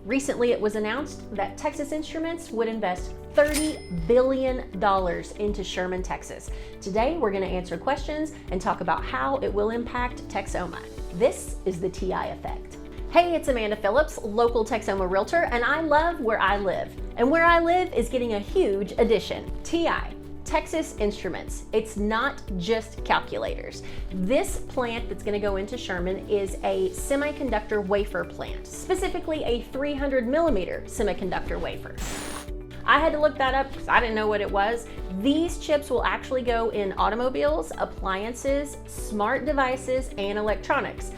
Recently, it was announced that Texas Instruments would invest $30 billion into Sherman, Texas. Today, we're going to answer questions and talk about how it will impact Texoma. This is the TI effect. Hey, it's Amanda Phillips, local Texoma realtor, and I love where I live. And where I live is getting a huge addition. TI, Texas Instruments. It's not just calculators. This plant that's going to go into Sherman is a semiconductor wafer plant, specifically a 300 millimeter semiconductor wafer. I had to look that up because I didn't know what it was. These chips will actually go in automobiles, appliances, smart devices, and electronics.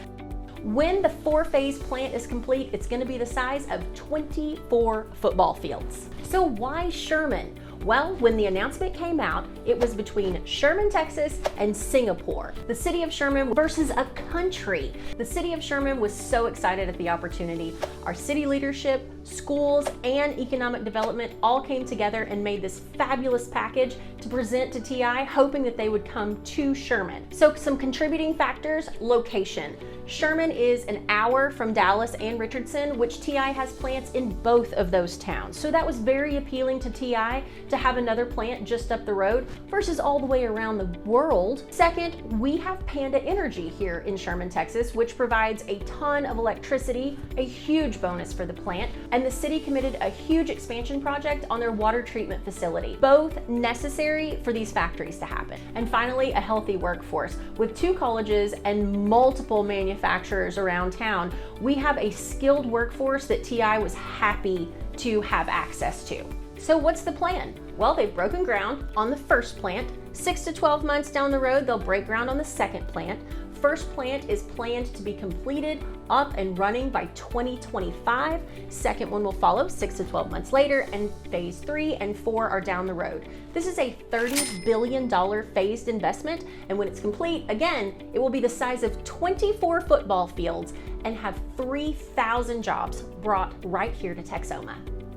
When the 4-phase plant is complete, it's going to be the size of 24 football fields. So why Sherman? Well, when the announcement came out, it was between Sherman, Texas and Singapore. The city of Sherman versus a country. The city of Sherman was so excited at the opportunity. Our city leadership, schools, and economic development all came together and made this fabulous package to present to TI, hoping that they would come to Sherman. So some contributing factors: location. Sherman is an hour from Dallas and Richardson, which TI has plants in both of those towns. So that was very appealing to TI to have another plant just up the road versus all the way around the world. Second, we have Panda Energy here in Sherman, Texas, which provides a ton of electricity, a huge bonus for the plant, and the city committed a huge expansion project on their water treatment facility, both necessary for these factories to happen. And finally, a healthy workforce. With 2 colleges and multiple manufacturers around town, we have a skilled workforce that TI was happy to have access to. So what's the plan? Well, they've broken ground on the first plant. 6 to 12 months down the road, they'll break ground on the second plant. First plant is planned to be completed, up and running by 2025. Second one will follow 6 to 12 months later, and phase 3 and 4 are down the road. This is a $30 billion phased investment, and when it's complete, again, it will be the size of 24 football fields and have 3,000 jobs brought right here to Texoma.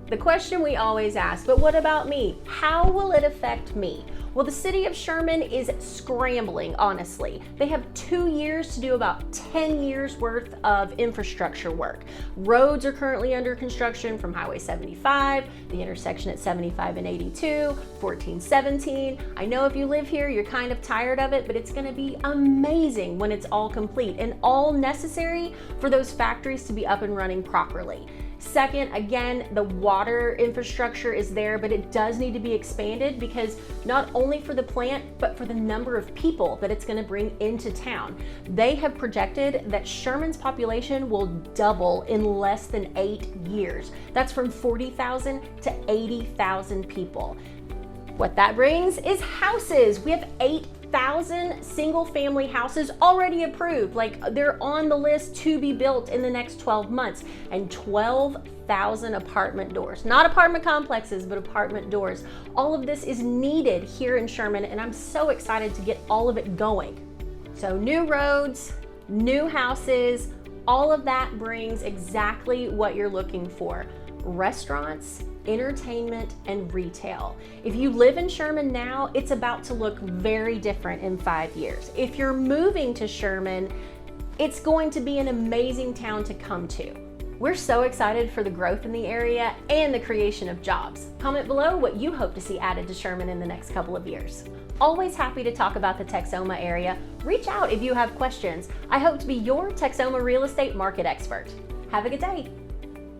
The question we always ask, but what about me? How will it affect me? Well, the city of Sherman is scrambling, honestly. They have 2 years to do about 10 years worth of infrastructure work. Roads are currently under construction from Highway 75, the intersection at 75 and 82, 1417. I know if you live here, you're kind of tired of it, but it's gonna be amazing when it's all complete and all necessary for those factories to be up and running properly. Second, again, the water infrastructure is there, but it does need to be expanded because not only for the plant, but for the number of people that it's going to bring into town. They have projected that Sherman's population will double in less than 8 years. That's from 40,000 to 80,000 people. What that brings is houses. We have 8,000 single-family houses already approved, like they're on the list to be built in the next 12 months, and 12,000 apartment doors. Not apartment complexes, but apartment doors. All of this is needed here in Sherman, and I'm so excited to get all of it going. So new roads, new houses, all of that brings exactly what you're looking for: restaurants, entertainment, and retail. If you live in Sherman now, it's about to look very different in 5 years. If you're moving to Sherman, it's going to be an amazing town to come to. We're so excited for the growth in the area and the creation of jobs. Comment below what you hope to see added to Sherman in the next couple of years. Always happy to talk about the Texoma area. Reach out if you have questions. I hope to be your Texoma real estate market expert. Have a good day.